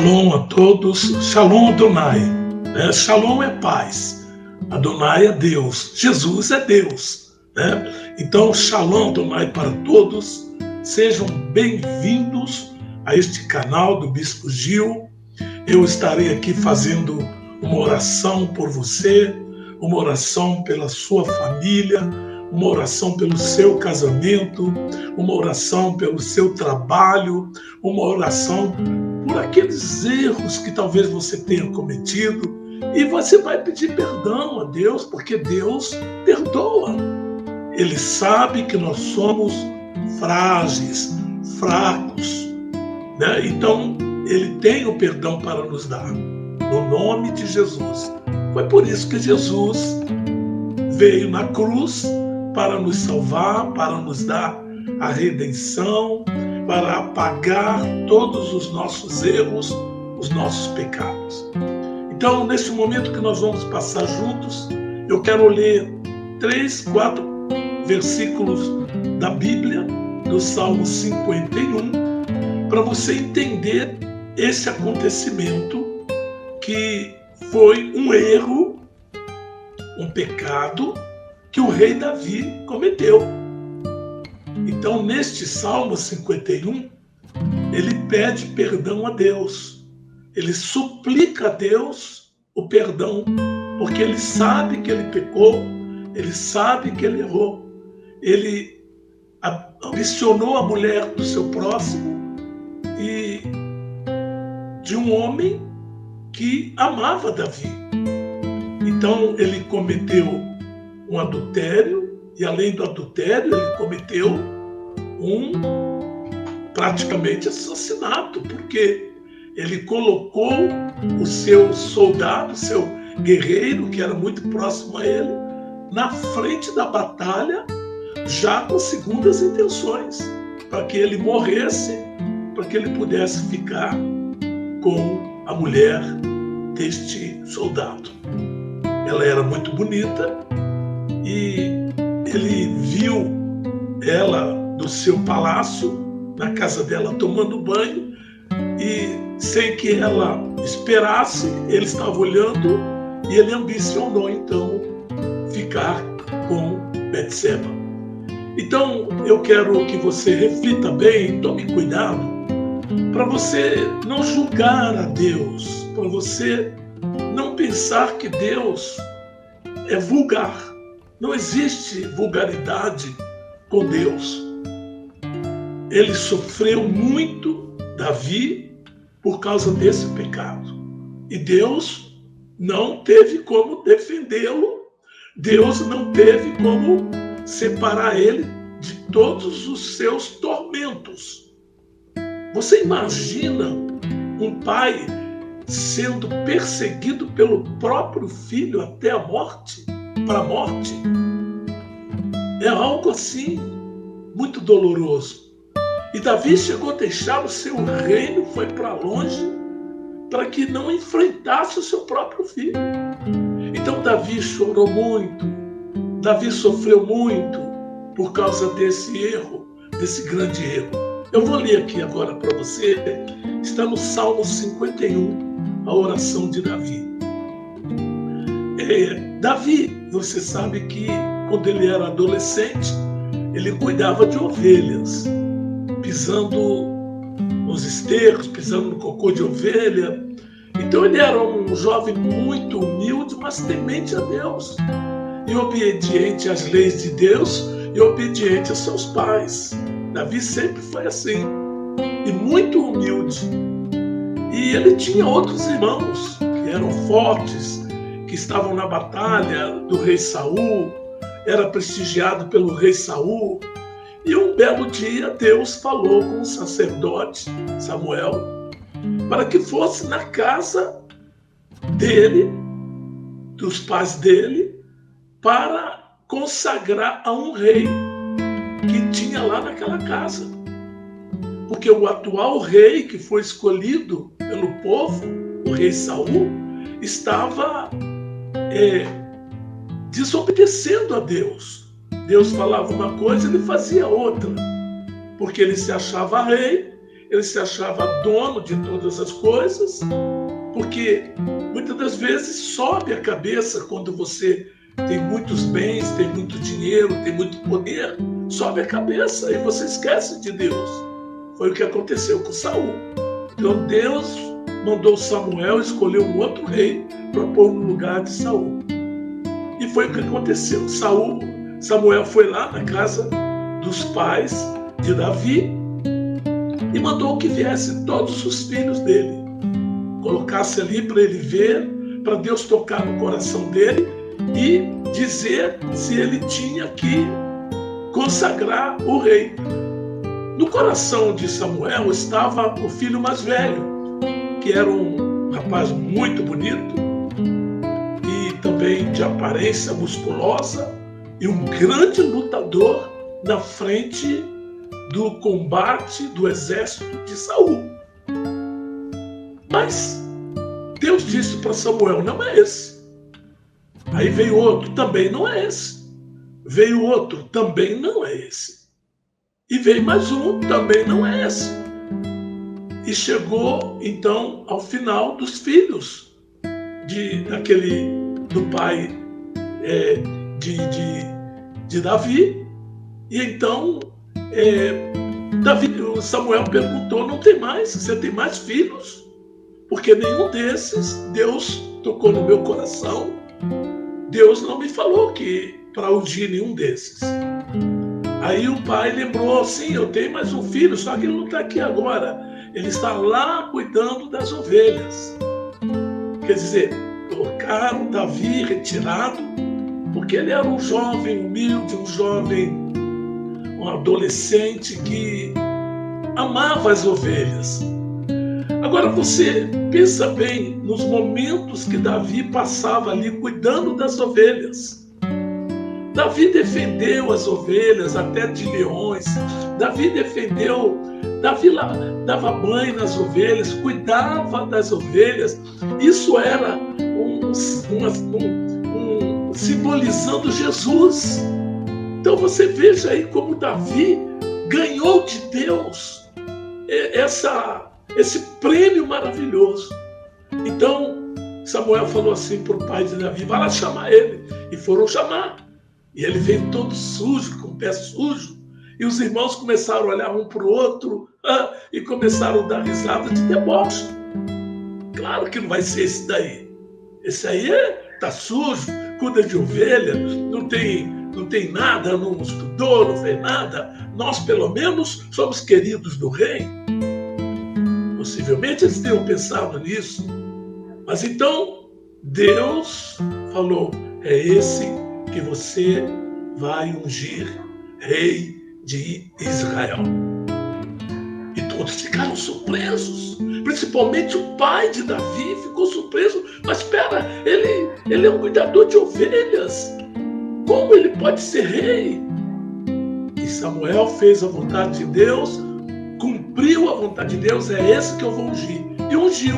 Shalom a todos, Shalom Adonai, né? Shalom é paz, Adonai é Deus, Jesus é Deus, né? Então Shalom Adonai para todos, sejam bem-vindos a este canal do Bispo Gil. Eu estarei aqui fazendo uma oração por você, uma oração pela sua família, uma oração pelo seu casamento, uma oração pelo seu trabalho, uma oração por aqueles erros que talvez você tenha cometido, e você vai pedir perdão a Deus, porque Deus perdoa. Ele sabe que nós somos frágeis, fracos, né? Então Ele tem o perdão para nos dar, no nome de Jesus. Foi por isso que Jesus veio na cruz para nos salvar, para nos dar a redenção, para apagar todos os nossos erros, os nossos pecados. Então, nesse momento que nós vamos passar juntos, eu quero ler 3, 4 versículos da Bíblia, do Salmo 51, para você entender esse acontecimento que foi um erro, um pecado que o rei Davi cometeu. Então, neste Salmo 51, ele pede perdão a Deus. Ele suplica a Deus o perdão, porque ele sabe que ele pecou, ele sabe que ele errou. Ele ambicionou a mulher do seu próximo e de um homem que amava Davi. Então, ele cometeu um adultério, e além do adultério, ele cometeu praticamente assassinato, porque ele colocou o seu soldado, seu guerreiro, que era muito próximo a ele, na frente da batalha, já com segundas intenções, para que ele morresse, para que ele pudesse ficar com a mulher deste soldado. Ela era muito bonita e ele viu ela do seu palácio, na casa dela, tomando banho, e sem que ela esperasse, ele estava olhando e ele ambicionou então ficar com Betseba. Então eu quero que você reflita bem, tome cuidado, para você não julgar a Deus, para você não pensar que Deus é vulgar. Não existe vulgaridade com Deus. Ele sofreu muito, Davi, por causa desse pecado. E Deus não teve como defendê-lo. Deus não teve como separar ele de todos os seus tormentos. Você imagina um pai sendo perseguido pelo próprio filho até a morte? Para a morte? É algo assim muito doloroso. E Davi chegou a deixar o seu reino, foi para longe, para que não enfrentasse o seu próprio filho. Então Davi chorou muito, Davi sofreu muito por causa desse erro, desse grande erro. Eu vou ler aqui agora para você, está no Salmo 51, a oração de Davi. Davi, você sabe que quando ele era adolescente, ele cuidava de ovelhas, pisando nos esterros, pisando no cocô de ovelha. Então ele era um jovem muito humilde, mas temente a Deus, e obediente às leis de Deus, e obediente a seus pais. Davi sempre foi assim, e muito humilde. E ele tinha outros irmãos que eram fortes, que estavam na batalha do rei Saul, era prestigiado pelo rei Saul. E um belo dia Deus falou com o sacerdote Samuel para que fosse na casa dele, dos pais dele, para consagrar a um rei que tinha lá naquela casa. Porque o atual rei que foi escolhido pelo povo, o rei Saul, estava desobedecendo a Deus. Deus falava uma coisa, ele fazia outra, porque ele se achava rei ele se achava dono de todas as coisas, porque muitas das vezes sobe a cabeça quando você tem muitos bens, tem muito dinheiro, tem muito poder, sobe a cabeça e você esquece de Deus. Foi o que aconteceu com Saul. Então Deus mandou Samuel escolher um outro rei para pôr no lugar de Saul. E foi o que aconteceu. Samuel foi lá na casa dos pais de Davi e mandou que viessem todos os filhos dele. Colocasse ali para ele ver, para Deus tocar no coração dele e dizer se ele tinha que consagrar o rei. No coração de Samuel estava o filho mais velho, que era um rapaz muito bonito e também de aparência musculosa e um grande lutador na frente do combate do exército de Saul. Mas Deus disse para Samuel, não é esse. Aí veio outro, também não é esse. Veio outro, também não é esse. E veio mais um, também não é esse. E chegou, então, ao final dos filhos do pai de Davi. E então, Samuel perguntou, não tem mais? Você tem mais filhos? Porque nenhum desses, Deus tocou no meu coração. Deus não me falou que para ungir nenhum desses. Aí o pai lembrou, sim, eu tenho mais um filho, só que ele não está aqui agora. Ele está lá cuidando das ovelhas. Quer dizer, colocaram Davi retirado, porque ele era um jovem humilde, um adolescente que amava as ovelhas. Agora você pensa bem nos momentos que Davi passava ali cuidando das ovelhas. Davi defendeu as ovelhas até de leões. Davi dava banho nas ovelhas, cuidava das ovelhas. Isso era simbolizando Jesus. Então você veja aí como Davi ganhou de Deus esse prêmio maravilhoso. Então Samuel falou assim para o pai de Davi, vai lá chamar ele. E foram chamar. E ele veio todo sujo, com o pé sujo. E os irmãos começaram a olhar um para o outro e começaram a dar risada de deboche. Claro que não vai ser esse daí. Esse aí está sujo, cuida de ovelha, não tem nada, não estudou, não fez nada. Nós, pelo menos, somos queridos do rei. Possivelmente eles tenham pensado nisso. Mas então, Deus falou, é esse que você vai ungir rei de Israel. E todos ficaram surpresos, principalmente o pai de Davi ficou surpreso. Mas espera, ele é um cuidador de ovelhas, como ele pode ser rei? E Samuel fez a vontade de Deus, cumpriu a vontade de Deus, é esse que eu vou ungir. E ungiu.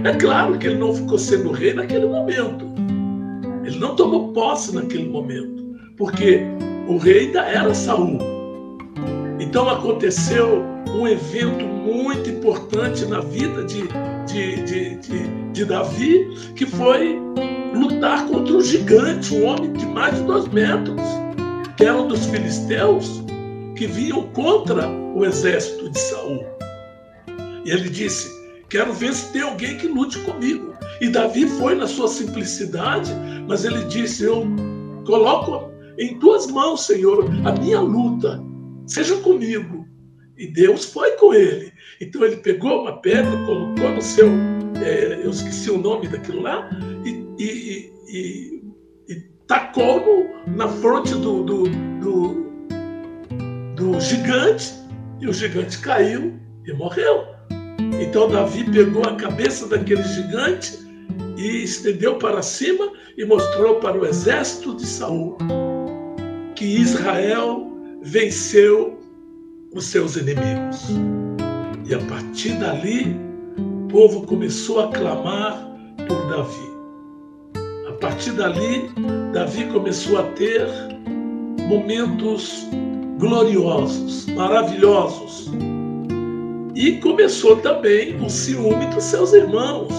É claro que ele não ficou sendo rei naquele momento. Ele não tomou posse naquele momento, porque o rei ainda era Saul. Então aconteceu um evento muito importante na vida de Davi, que foi lutar contra um gigante, um homem de mais de 2 metros, que era um dos filisteus, que vinham contra o exército de Saul. E ele disse, quero ver se tem alguém que lute comigo. E Davi foi na sua simplicidade, mas ele disse, eu coloco em tuas mãos, Senhor, a minha luta, seja comigo. E Deus foi com ele. Então ele pegou uma pedra, colocou no seu, eu esqueci o nome daquilo lá, e tacou na fronte do gigante, e o gigante caiu e morreu. Então Davi pegou a cabeça daquele gigante e estendeu para cima e mostrou para o exército de Saul que Israel venceu os seus inimigos. E a partir dali, o povo começou a clamar por Davi. A partir dali, Davi começou a ter momentos gloriosos, maravilhosos, E começou também o ciúme dos seus irmãos.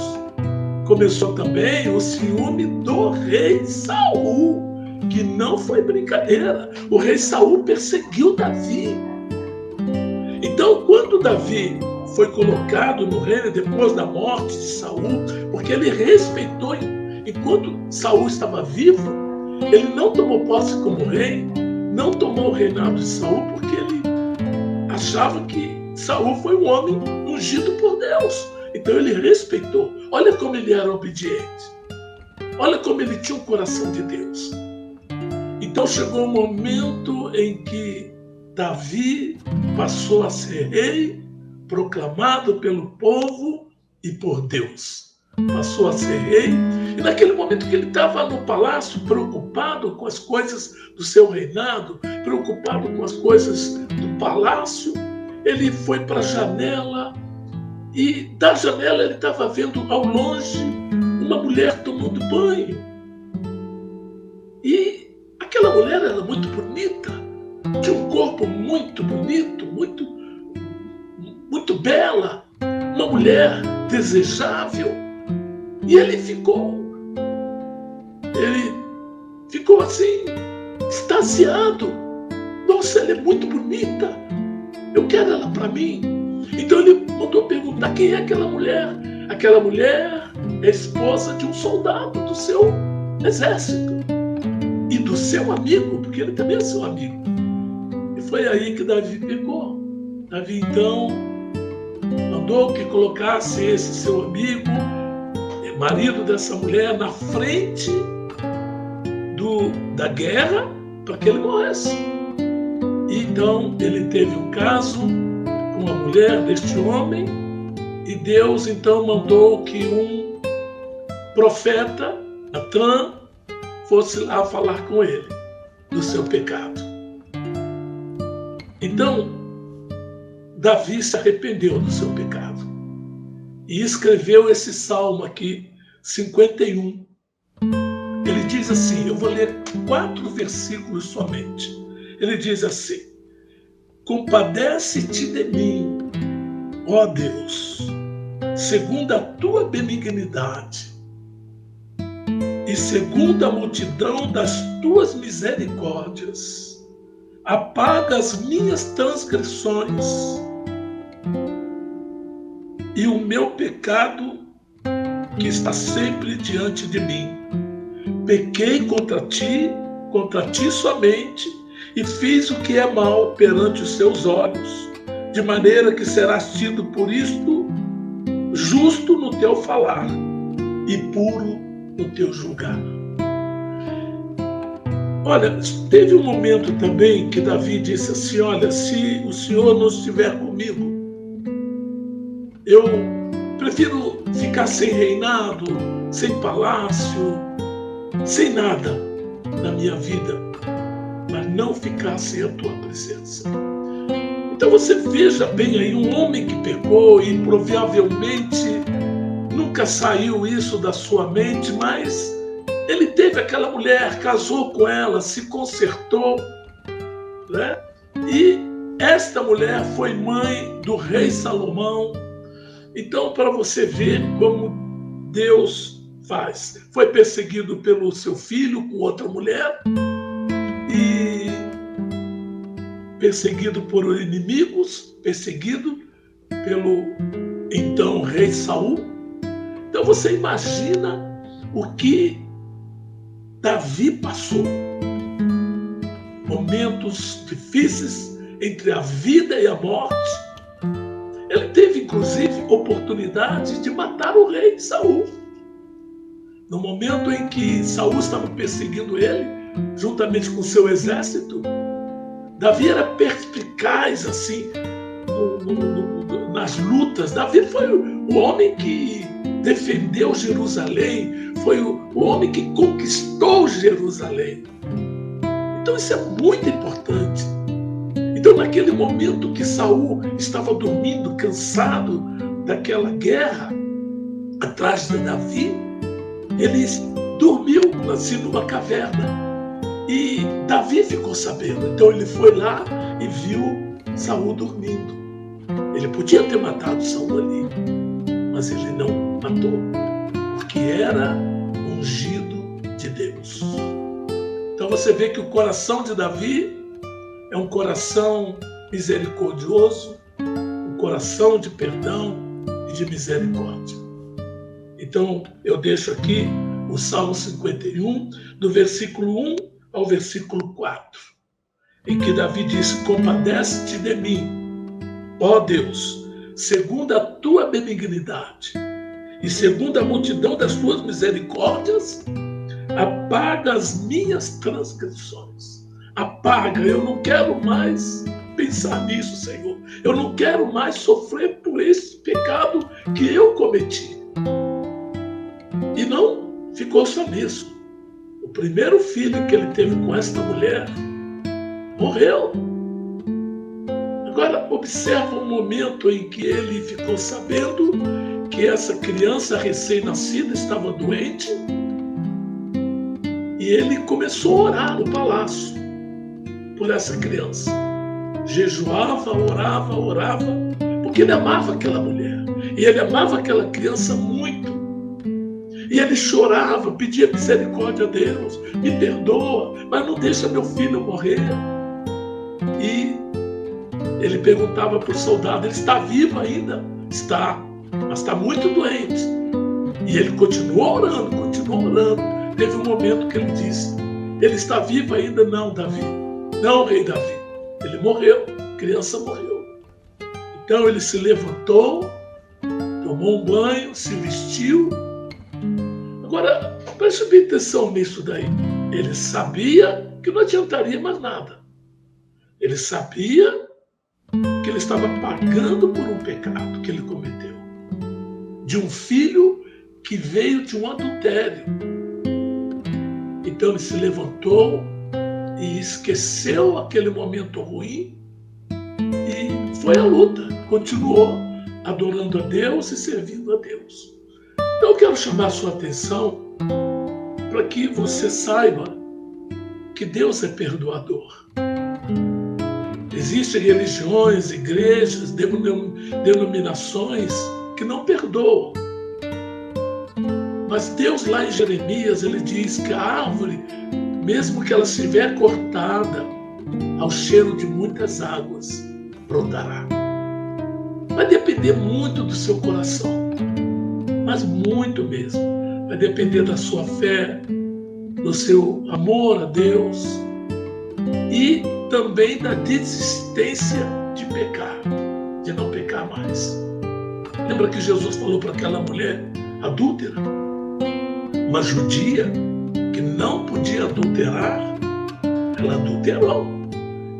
Começou também o ciúme do rei Saul, que não foi brincadeira. O rei Saul perseguiu Davi. Então, quando Davi foi colocado no reino depois da morte de Saul, porque ele respeitou, enquanto Saul estava vivo, ele não tomou posse como rei, não tomou o reinado de Saul, porque ele achava que Saul foi um homem ungido por Deus. Então ele respeitou. Olha como ele era obediente. Olha como ele tinha o coração de Deus. Então chegou um momento em que Davi passou a ser rei, proclamado pelo povo e por Deus. Passou a ser rei. E naquele momento que ele estava no palácio, preocupado com as coisas do seu reinado, preocupado com as coisas do palácio, ele foi para a janela e da janela ele estava vendo ao longe uma mulher tomando banho. E aquela mulher era muito bonita, tinha um corpo muito bonito, muito bela, uma mulher desejável. E ele ficou assim, extasiado. Nossa, ela é muito bonita, eu quero ela para mim. Então ele mandou perguntar quem é aquela mulher. Aquela mulher é esposa de um soldado do seu exército e do seu amigo, porque ele também é seu amigo. E foi aí que Davi pegou. Davi então mandou que colocasse esse seu amigo, marido dessa mulher, na frente da guerra, para que ele morresse. E então ele teve um caso com a mulher deste homem, e Deus então mandou que um profeta, Natan, fosse lá falar com ele do seu pecado. Então Davi se arrependeu do seu pecado e escreveu esse salmo aqui, 51. Ele diz assim, eu vou ler 4 versículos somente. Ele diz assim: compadece-te de mim, ó Deus, segundo a tua benignidade e segundo a multidão das tuas misericórdias, apaga as minhas transgressões e o meu pecado que está sempre diante de mim. Pequei contra ti somente, e fiz o que é mal perante os seus olhos, de maneira que serás tido por isto justo no teu falar e puro no teu julgar. Olha, teve um momento também que Davi disse assim, olha, se o Senhor não estiver comigo, eu prefiro ficar sem reinado, sem palácio, sem nada na minha vida, mas não ficar sem a tua presença. Então você veja bem aí, um homem que pecou e provavelmente nunca saiu isso da sua mente, mas ele teve aquela mulher, casou com ela, se consertou, né? E esta mulher foi mãe do rei Salomão. Então, para você ver como Deus faz. Foi perseguido pelo seu filho com outra mulher e perseguido por inimigos, perseguido pelo então rei Saul. Então você imagina o que Davi passou. Momentos difíceis entre a vida e a morte. Ele teve, inclusive, oportunidade de matar o rei Saul. No momento em que Saul estava perseguindo ele, juntamente com seu exército, Davi era perspicaz, assim, nas lutas. Davi foi o homem que defendeu Jerusalém, foi o homem que conquistou Jerusalém. Então isso é muito importante. Então naquele momento que Saul estava dormindo, cansado daquela guerra atrás de Davi, ele dormiu assim numa caverna. E Davi ficou sabendo. Então ele foi lá e viu Saul dormindo. Ele podia ter matado Saul ali, mas ele não matou, porque era ungido de Deus. Então você vê que o coração de Davi é um coração misericordioso, um coração de perdão e de misericórdia. Então eu deixo aqui o Salmo 51, do versículo 1 ao versículo 4, em que Davi disse: compadece-te de mim, ó Deus, segundo a tua benignidade e segundo a multidão das tuas misericórdias, apaga as minhas transgressões. Apaga, eu não quero mais pensar nisso, Senhor. Eu não quero mais sofrer por esse pecado que eu cometi. E não ficou só nisso. O primeiro filho que ele teve com esta mulher morreu. Agora, observa o momento em que ele ficou sabendo que essa criança recém-nascida estava doente, e ele começou a orar no palácio por essa criança. Jejuava, orava, porque ele amava aquela mulher. E ele amava aquela criança muito. E ele chorava, pedia misericórdia a Deus. Me perdoa, mas não deixa meu filho morrer. E ele perguntava para o soldado: ele está vivo ainda? Está, mas está muito doente. E ele continuou orando. Teve um momento que ele disse: ele está vivo ainda? Não, Davi. Não, rei Davi. Ele morreu, a criança morreu. Então ele se levantou, tomou um banho, se vestiu. Agora, preste bem atenção nisso daí. Ele sabia que não adiantaria mais nada. Ele sabia que ele estava pagando por um pecado que ele cometeu. De um filho que veio de um adultério. Então ele se levantou e esqueceu aquele momento ruim e foi à luta. Continuou adorando a Deus e servindo a Deus. Então eu quero chamar a sua atenção para que você saiba que Deus é perdoador. Existem religiões, igrejas, denominações que não perdoam. Mas Deus, lá em Jeremias, ele diz que a árvore, mesmo que ela estiver cortada, ao cheiro de muitas águas, brotará. Vai depender muito do seu coração, mas muito mesmo. Vai depender da sua fé, do seu amor a Deus e também da desistência de pecar, de não pecar mais. Lembra que Jesus falou para aquela mulher adúltera, uma judia que não podia adulterar, ela adulterou.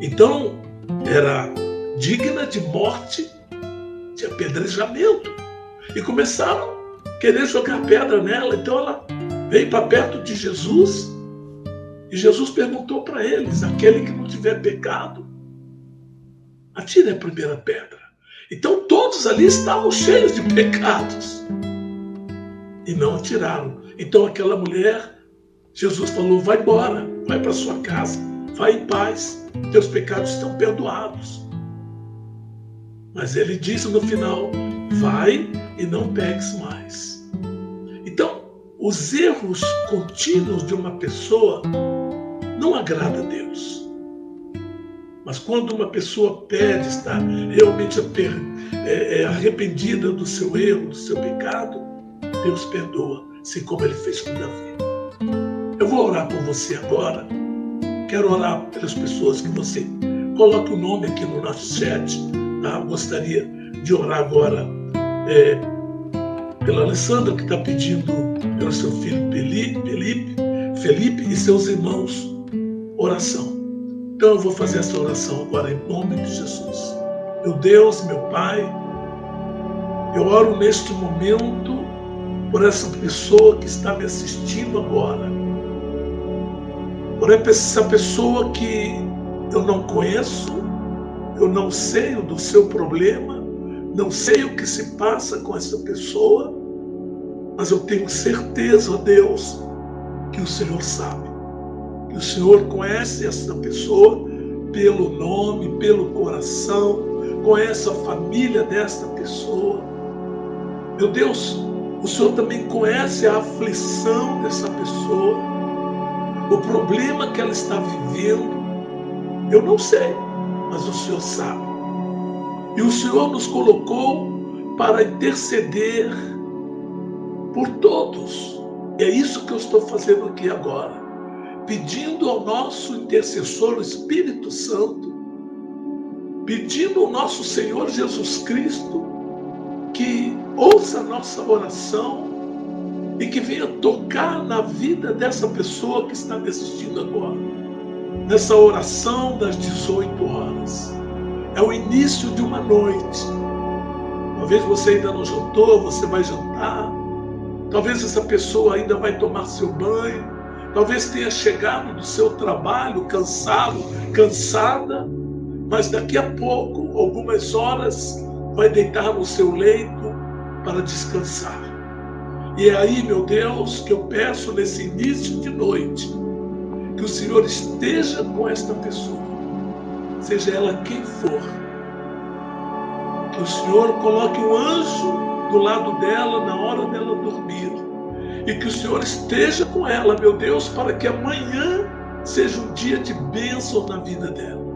Então, era digna de morte, de apedrejamento. E começaram a querer jogar pedra nela. Então, ela veio para perto de Jesus e Jesus perguntou para eles: aquele que não tiver pecado, atire a primeira pedra. Então, todos ali estavam cheios de pecados e não atiraram. Então aquela mulher, Jesus falou: vai embora, vai para sua casa, vai em paz, teus pecados estão perdoados. Mas ele disse no final: vai e não peques mais. Então, os erros contínuos de uma pessoa não agrada a Deus. Mas quando uma pessoa pede, está realmente arrependida do seu erro, do seu pecado, Deus perdoa, assim como ele fez com Davi. Eu vou orar por você agora. Quero orar pelas pessoas que você coloca o nome aqui no nosso chat. Tá? Gostaria de orar agora pela Alessandra, que está pedindo pelo seu filho Felipe e seus irmãos oração. Então eu vou fazer essa oração agora em nome de Jesus. Meu Deus, meu Pai, eu oro neste momento por essa pessoa que está me assistindo agora. Por essa pessoa que eu não conheço, eu não sei do seu problema, não sei o que se passa com essa pessoa, mas eu tenho certeza, ó Deus, que o Senhor sabe. Que o Senhor conhece essa pessoa pelo nome, pelo coração, conhece a família desta pessoa. Meu Deus, o Senhor também conhece a aflição dessa pessoa, o problema que ela está vivendo. Eu não sei, mas o Senhor sabe. E o Senhor nos colocou para interceder por todos. E é isso que eu estou fazendo aqui agora, pedindo ao nosso intercessor, o Espírito Santo, pedindo ao nosso Senhor Jesus Cristo que ouça a nossa oração e que venha tocar na vida dessa pessoa que está me assistindo agora, nessa oração das 18 horas. É o início de uma noite. Talvez você ainda não jantou, você vai jantar. Talvez essa pessoa ainda vai tomar seu banho. Talvez tenha chegado do seu trabalho cansado, cansada, mas daqui a pouco, algumas horas, vai deitar no seu leito para descansar. E é aí, meu Deus, que eu peço nesse início de noite, que o Senhor esteja com esta pessoa, seja ela quem for. Que o Senhor coloque um anjo do lado dela na hora dela dormir. E que o Senhor esteja com ela, meu Deus, para que amanhã seja um dia de bênção na vida dela.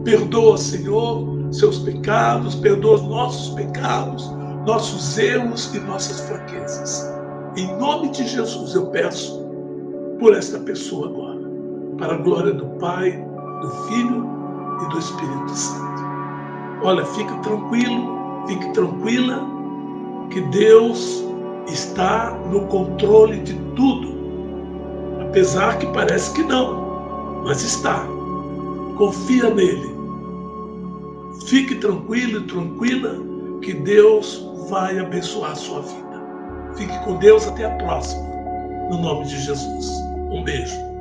Perdoa, Senhor, seus pecados, perdoa os nossos pecados, nossos erros e nossas fraquezas. Em nome de Jesus eu peço por esta pessoa agora, para a glória do Pai, do Filho e do Espírito Santo. Olha, fique tranquilo, fique tranquila, que Deus está no controle de tudo, apesar que parece que não, mas está. Confia nele. Fique tranquilo e tranquila, que Deus vai abençoar a sua vida. Fique com Deus, até a próxima. No nome de Jesus. Um beijo.